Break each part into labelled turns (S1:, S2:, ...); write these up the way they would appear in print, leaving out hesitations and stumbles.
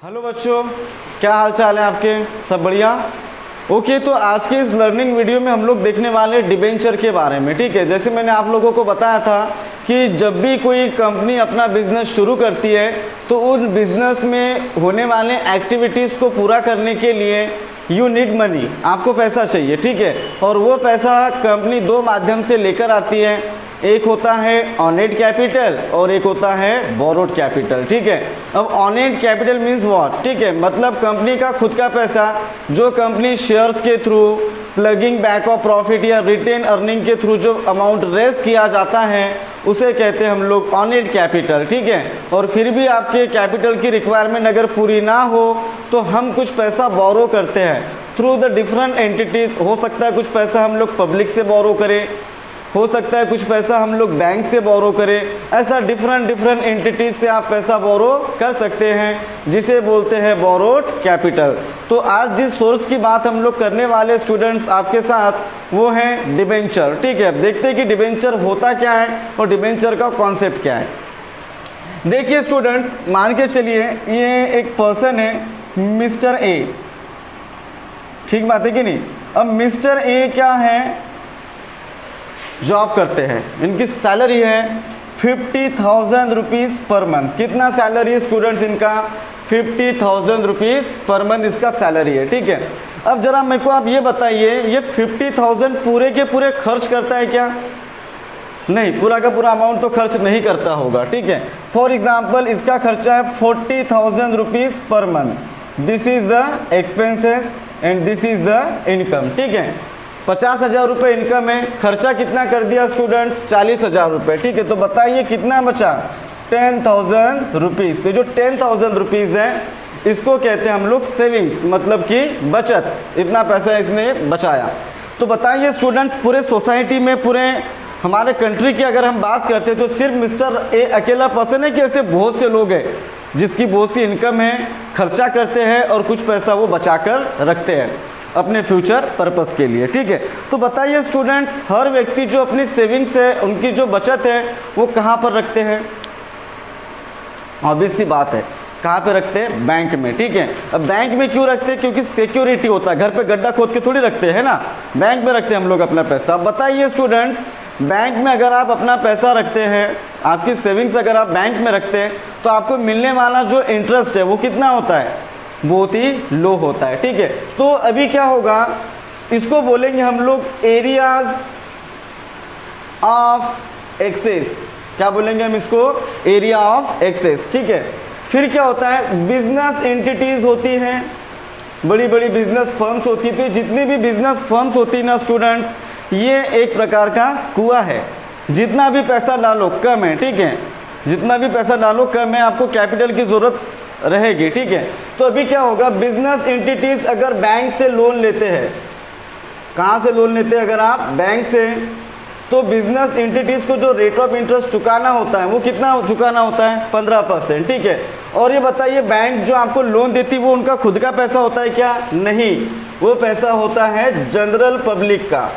S1: Hello बच्चों, क्या हाल चाल है आपके? सब बढ़िया? ओके, तो आज के इस लर्निंग वीडियो में हम लोग देखने वाले हैं डिबेंचर के बारे में। ठीक है, जैसे मैंने आप लोगों को बताया था कि जब भी कोई कंपनी अपना बिजनेस शुरू करती है तो उन बिजनेस में होने वाले एक्टिविटीज़ को पूरा करने के लिए यू नीड मनी, आपको पैसा चाहिए। ठीक है, और वो पैसा कंपनी दो माध्यम से लेकर आती है, एक होता है ऑनेड कैपिटल और एक होता है बोरोड कैपिटल। ठीक है, अब ऑनेड कैपिटल मीन्स व्हाट? ठीक है, मतलब कंपनी का खुद का पैसा जो कंपनी शेयर्स के through, plugging back of profit या रिटेन अर्निंग के थ्रू जो अमाउंट रेज किया जाता है उसे कहते हैं हम लोग ऑनेड कैपिटल। ठीक है, और फिर भी आपके कैपिटल की रिक्वायरमेंट अगर पूरी ना हो तो हम कुछ पैसा बोरो करते हैं थ्रू द डिफरेंट एंटिटीज़। हो सकता है कुछ पैसा हम लोग पब्लिक से बोरो करें, हो सकता है कुछ पैसा हम लोग बैंक से बोरो करें, ऐसा डिफरेंट एंटिटीज से आप पैसा बोरो कर सकते हैं, जिसे बोलते हैं बोरोड कैपिटल। तो आज जिस सोर्स की बात हम लोग करने वाले स्टूडेंट्स आपके साथ वो है डिबेंचर। ठीक है, अब देखते हैं कि डिबेंचर होता क्या है और डिबेंचर का कॉन्सेप्ट क्या है। देखिए स्टूडेंट्स, मान के चलिए ये एक पर्सन है मिस्टर ए, ठीक बात है कि नहीं? अब मिस्टर ए क्या है, जॉब करते हैं, इनकी सैलरी है 50,000 रुपीज़ पर मंथ। कितना सैलरी है स्टूडेंट्स इनका? 50,000 रुपीज़ पर मंथ इसका सैलरी है। ठीक है, अब जरा मेरे को आप ये बताइए, ये 50,000 पूरे के पूरे खर्च करता है क्या? नहीं, पूरा का पूरा अमाउंट तो खर्च नहीं करता होगा। ठीक है, फॉर एग्जाम्पल इसका खर्चा है 40,000 rupees per month. This is the expenses and this is the income. ठीक है, 50,000 रुपये इनकम है, खर्चा कितना कर दिया स्टूडेंट्स? 40,000 रुपये। ठीक है, तो बताइए कितना बचा? 10,000 रुपीज़। तो जो 10,000 रुपीज़ है इसको कहते हैं हम लोग सेविंग्स, मतलब कि बचत। इतना पैसा इसने बचाया। तो बताइए स्टूडेंट्स, पूरे सोसाइटी में, पूरे हमारे कंट्री की अगर हम बात करते हैं तो सिर्फ मिस्टर ए अकेला पर्सन है कि ऐसे बहुत से लोग हैं जिसकी बहुत सी इनकम है, खर्चा करते हैं और कुछ पैसा वो बचा कर रखते हैं अपने फ्यूचर पर्पस के लिए। ठीक है, तो बताइए स्टूडेंट्स, हर व्यक्ति जो अपनी सेविंग्स है, उनकी जो बचत है वो कहाँ पर रखते हैं? ऑब्वियस सी बात है, कहाँ पे रखते हैं? बैंक में। ठीक है, अब बैंक में क्यों रखते हैं? क्योंकि सिक्योरिटी होता है, घर पे गड्ढा खोद के थोड़ी रखते हैं ना, बैंक में रखते हैं हम लोग अपना पैसा। अब बताइए स्टूडेंट्स, बैंक में अगर आप अपना पैसा रखते हैं, आपकी सेविंग्स अगर आप बैंक में रखते हैं तो आपको मिलने वाला जो इंटरेस्ट है वो कितना होता है? बहुत ही लो होता है। ठीक है, तो अभी क्या होगा, इसको बोलेंगे हम लोग एरियाज ऑफ एक्सेस। क्या बोलेंगे हम इसको? Area of access. ठीक है, फिर क्या होता है? बिजनेस एंटिटीज होती हैं, बड़ी बड़ी बिजनेस फर्म्स होती है। तो जितनी भी बिजनेस फर्म्स होती है ना स्टूडेंट्स, ये एक प्रकार का कुआं है, जितना भी पैसा डालो कम है। ठीक है, जितना भी पैसा डालो कम है, आपको कैपिटल की ज़रूरत रहेगी। ठीक है, तो अभी क्या होगा, बिजनेस एंटिटीज अगर बैंक से लोन लेते हैं, कहाँ से लोन लेते हैं? अगर आप बैंक से, तो बिजनेस एंटिटीज को जो रेट ऑफ इंटरेस्ट चुकाना होता है वो कितना चुकाना होता है? 15%। ठीक है, और ये बताइए बैंक जो आपको लोन देती है वो उनका खुद का पैसा होता है क्या? नहीं, वो पैसा होता है जनरल पब्लिक का।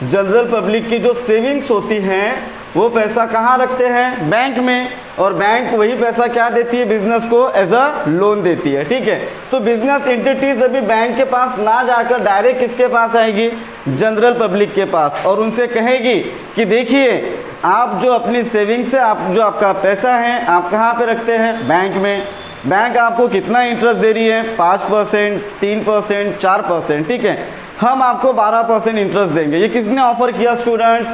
S1: जनरल पब्लिक की जो सेविंग्स होती हैं वो पैसा कहाँ रखते हैं? बैंक में, और बैंक वही पैसा क्या देती है? बिजनेस को एज अ लोन देती है। ठीक है, तो बिजनेस एंटिटीज अभी बैंक के पास ना जाकर डायरेक्ट किसके पास आएगी? जनरल पब्लिक के पास, और उनसे कहेगी कि देखिए आप जो अपनी सेविंग्स है, आप जो आपका पैसा है आप कहाँ पे रखते हैं? बैंक में। बैंक आपको कितना इंटरेस्ट दे रही है? 5%, 3%, 4%। ठीक है, हम आपको 12% इंटरेस्ट देंगे। ये किसने ऑफर किया स्टूडेंट्स?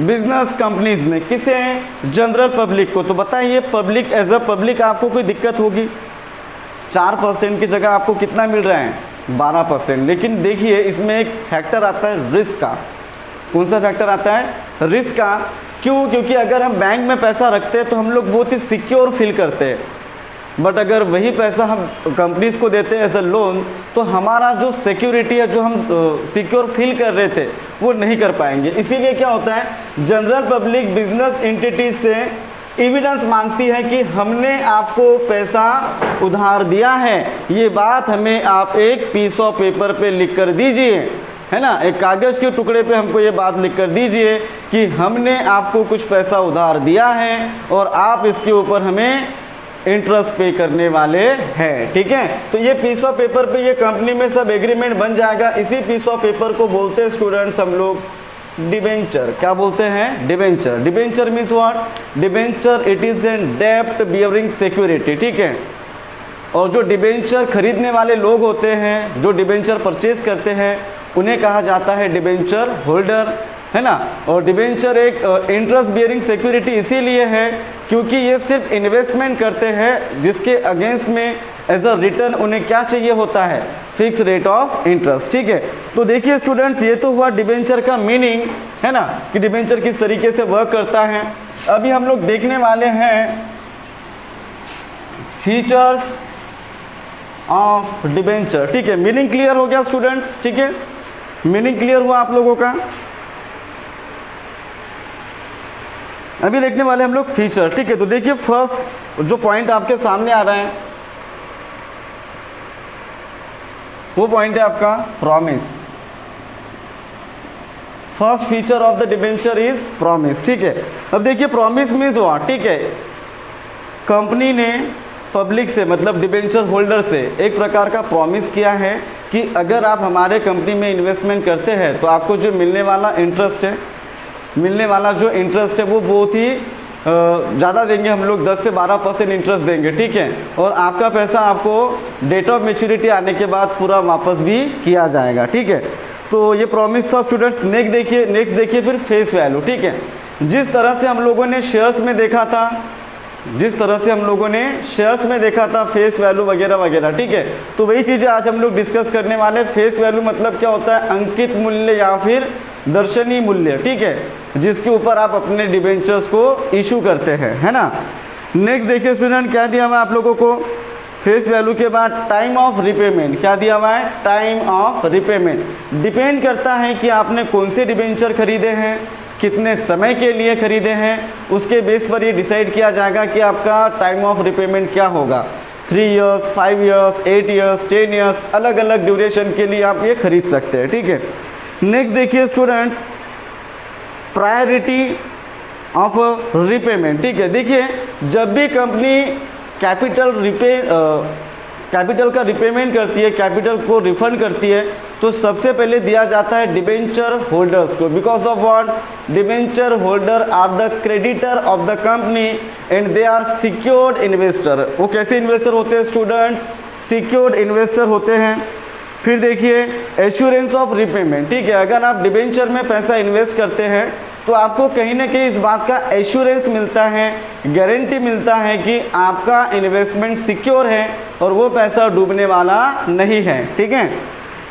S1: बिजनेस कंपनीज ने। किसे? जनरल पब्लिक को। तो बताइए पब्लिक, एज अ पब्लिक आपको कोई दिक्कत होगी? 4% की जगह आपको कितना मिल रहा है? 12%। लेकिन देखिए इसमें एक फैक्टर आता है रिस्क का। कौन सा फैक्टर आता है? रिस्क का। क्यों? क्योंकि अगर हम बैंक में पैसा रखते हैं तो हम लोग बहुत ही सिक्योर फील करते हैं, बट अगर वही पैसा हम कंपनीज को देते हैं एज अ लोन तो हमारा जो सिक्योरिटी है, जो हम सिक्योर फील कर रहे थे वो नहीं कर पाएंगे। इसीलिए क्या होता है, जनरल पब्लिक बिजनेस एंटिटीज से एविडेंस मांगती है कि हमने आपको पैसा उधार दिया है, ये बात हमें आप एक पीस ऑफ पेपर पे लिख कर दीजिए, है ना, एक कागज़ के टुकड़े पे हमको ये बात लिख कर दीजिए कि हमने आपको कुछ पैसा उधार दिया है और आप इसके ऊपर हमें इंटरेस्ट पे करने वाले हैं। ठीक है, तो ये पीस ऑफ पेपर पे ये कंपनी में सब एग्रीमेंट बन जाएगा। इसी पीस ऑफ पेपर को बोलते हैं स्टूडेंट्स हम लोग डिबेंचर। क्या बोलते हैं? Debenture. Debenture means what? Debenture it is an डेब्ट बियरिंग सिक्योरिटी। ठीक है, और जो डिबेंचर खरीदने वाले लोग होते हैं, जो डिबेंचर परचेज करते हैं, उन्हें कहा जाता है डिबेंचर होल्डर, है ना। और डिबेंचर एक इंटरेस्ट बियरिंग सिक्योरिटी इसीलिए है क्योंकि ये सिर्फ इन्वेस्टमेंट करते हैं जिसके अगेंस्ट में एज अ रिटर्न उन्हें क्या चाहिए होता है? Fix rate of interest. ठीक है, तो देखिए स्टूडेंट्स, ये तो हुआ डिबेंचर का मीनिंग, है ना, कि डिबेंचर किस तरीके से वर्क करता है। अभी हम लोग देखने वाले हैं फीचर्स ऑफ डिबेंचर। ठीक है, मीनिंग क्लियर हो गया स्टूडेंट्स? ठीक है, मीनिंग क्लियर हुआ आप लोगों का? अभी देखने वाले हम लोग फीचर। ठीक है, तो देखिए फर्स्ट जो पॉइंट आपके सामने आ रहा है वो पॉइंट है आपका promise. First feature of the debenture is promise. ठीक है, अब देखिए प्रॉमिस मीन्स व्हाट? ठीक है, कंपनी ने पब्लिक से मतलब डिबेंचर होल्डर से एक प्रकार का प्रॉमिस किया है कि अगर आप हमारे कंपनी में इन्वेस्टमेंट करते हैं तो आपको जो मिलने वाला इंटरेस्ट है, मिलने वाला जो इंटरेस्ट है वो बहुत ही ज़्यादा देंगे हम लोग, 10 से 12% इंटरेस्ट देंगे। ठीक है, और आपका पैसा आपको डेट ऑफ मैच्योरिटी आने के बाद पूरा वापस भी किया जाएगा। ठीक है, तो ये प्रॉमिस था स्टूडेंट्स। नेक्स्ट देखिए फिर फेस वैल्यू। ठीक है, जिस तरह से हम लोगों ने शेयर्स में देखा था, फेस वैल्यू वगैरह वगैरह। ठीक है, तो वही चीज़ें आज हम लोग डिस्कस करने वाले। फेस वैल्यू मतलब क्या होता है? अंकित मूल्य या फिर दर्शनीय मूल्य। ठीक है, जिसके ऊपर आप अपने डिबेंचर्स को इशू करते हैं, है ना। नेक्स्ट देखिए स्टूडेंट, क्या दिया हुआ है आप लोगों को फेस वैल्यू के बाद? Time of repayment. क्या दिया हुआ है? Time of repayment. डिपेंड करता है कि आपने कौन से डिबेंचर खरीदे हैं, कितने समय के लिए खरीदे हैं, उसके बेस पर ये डिसाइड किया जाएगा कि आपका टाइम ऑफ रिपेमेंट क्या होगा। 3 इयर्स, 5 इयर्स, 8 इयर्स, 10 इयर्स, अलग अलग ड्यूरेशन के लिए आप ये खरीद सकते हैं। ठीक है, नेक्स्ट देखिए स्टूडेंट्स, प्रायोरिटी ऑफ रिपेमेंट। ठीक है, देखिए जब भी कंपनी कैपिटल का रिपेमेंट करती है, कैपिटल को रिफंड करती है, तो सबसे पहले दिया जाता है डिबेंचर होल्डर्स को। Because of what? Debenture holder are the creditor of the company and they are secured investor. वो कैसे इन्वेस्टर होते हैं स्टूडेंट्स? सिक्योर्ड इन्वेस्टर होते हैं। फिर देखिए एश्योरेंस ऑफ रिपेमेंट। ठीक है, अगर आप डिबेंचर में पैसा इन्वेस्ट करते हैं तो आपको कहीं ना कहीं इस बात का एश्योरेंस मिलता है, गारंटी मिलता है कि आपका इन्वेस्टमेंट सिक्योर है और वो पैसा डूबने वाला नहीं है। ठीक है,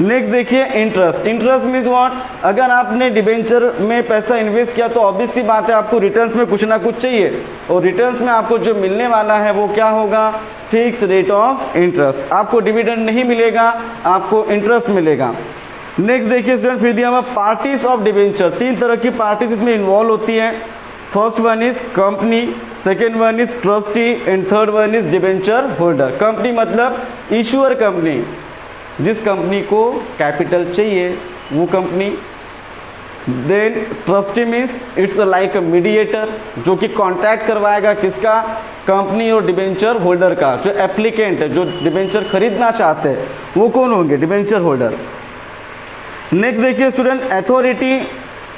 S1: नेक्स्ट देखिए इंटरेस्ट। Interest means what? अगर आपने डिबेंचर में पैसा इन्वेस्ट किया तो ऑब्वियस सी बात है आपको रिटर्न्स में कुछ ना कुछ चाहिए, और रिटर्न्स में आपको जो मिलने वाला है वो क्या होगा? Fix rate of interest. आपको डिविडेंड नहीं मिलेगा, आपको इंटरेस्ट मिलेगा। नेक्स्ट देखिए स्टूडेंट, फिर दिया हुआ पार्टीज ऑफ डिबेंचर। 3 तरह की पार्टीज इसमें इन्वॉल्व होती हैं। First one is company, second one is trustee and third one is debenture holder. Company मतलब इशूअर कंपनी, जिस कंपनी को कैपिटल चाहिए वो company. Then trustee means it's like a mediator, जो कि कॉन्ट्रैक्ट करवाएगा किसका? कंपनी और डिबेंचर होल्डर का। जो एप्लीकेंट है, जो डिबेंचर खरीदना चाहते हैं, वो कौन होंगे? Debenture holder. नेक्स्ट देखिए student, authority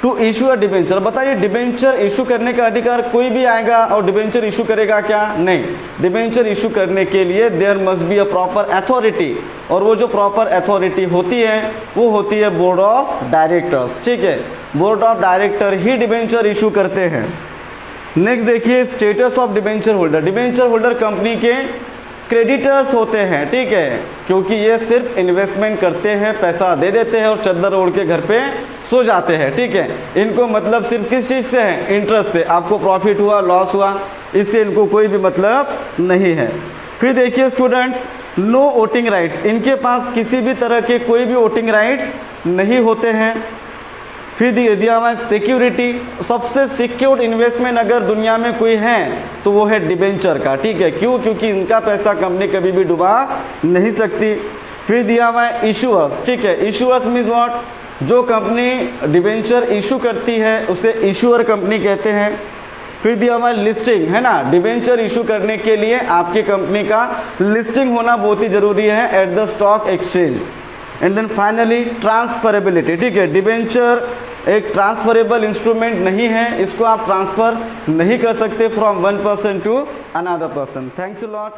S1: to issue a debenture. बताइए डिबेंचर इशू करने का अधिकार कोई भी आएगा और डिबेंचर इशू करेगा क्या? नहीं, डिबेंचर इशू करने के लिए there must be a proper authority, और वो जो प्रॉपर अथॉरिटी होती है वो होती है बोर्ड ऑफ डायरेक्टर्स। ठीक है, board of director he debenture issue करते हैं। नेक्स्ट देखिए status of debenture holder. Debenture holder company के क्रेडिटर्स होते हैं। ठीक है, क्योंकि ये सिर्फ इन्वेस्टमेंट करते हैं, पैसा दे देते हैं और चद्दर ओढ़ के घर पे सो जाते हैं। ठीक है, इनको मतलब सिर्फ किस चीज़ से है? इंटरेस्ट से। आपको प्रॉफिट हुआ, लॉस हुआ, इससे इनको कोई भी मतलब नहीं है। फिर देखिए स्टूडेंट्स, नो वोटिंग राइट्स। इनके पास किसी भी तरह के कोई भी वोटिंग राइट्स नहीं होते हैं। फिर दिया हुआ सिक्योरिटी। सबसे सिक्योर्ड इन्वेस्टमेंट अगर दुनिया में कोई है तो वो है डिबेंचर का। ठीक है, क्यों? क्योंकि इनका पैसा कंपनी कभी भी डुबा नहीं सकती। फिर दिया हुआ है इशूअर्स। ठीक है, इशूअर्स मीन्स व्हाट? जो कंपनी डिबेंचर इशू करती है उसे इशूअर कंपनी कहते हैं। फिर दिया हुआ है लिस्टिंग, है ना। डिबेंचर इशू करने के लिए आपकी कंपनी का लिस्टिंग होना बहुत ही ज़रूरी है at the stock exchange. And then finally transferability, ठीक है। डिबेंचर एक ट्रांसफरेबल इंस्ट्रूमेंट नहीं है, इसको आप ट्रांसफ़र नहीं कर सकते from one person to another person. Thanks a lot.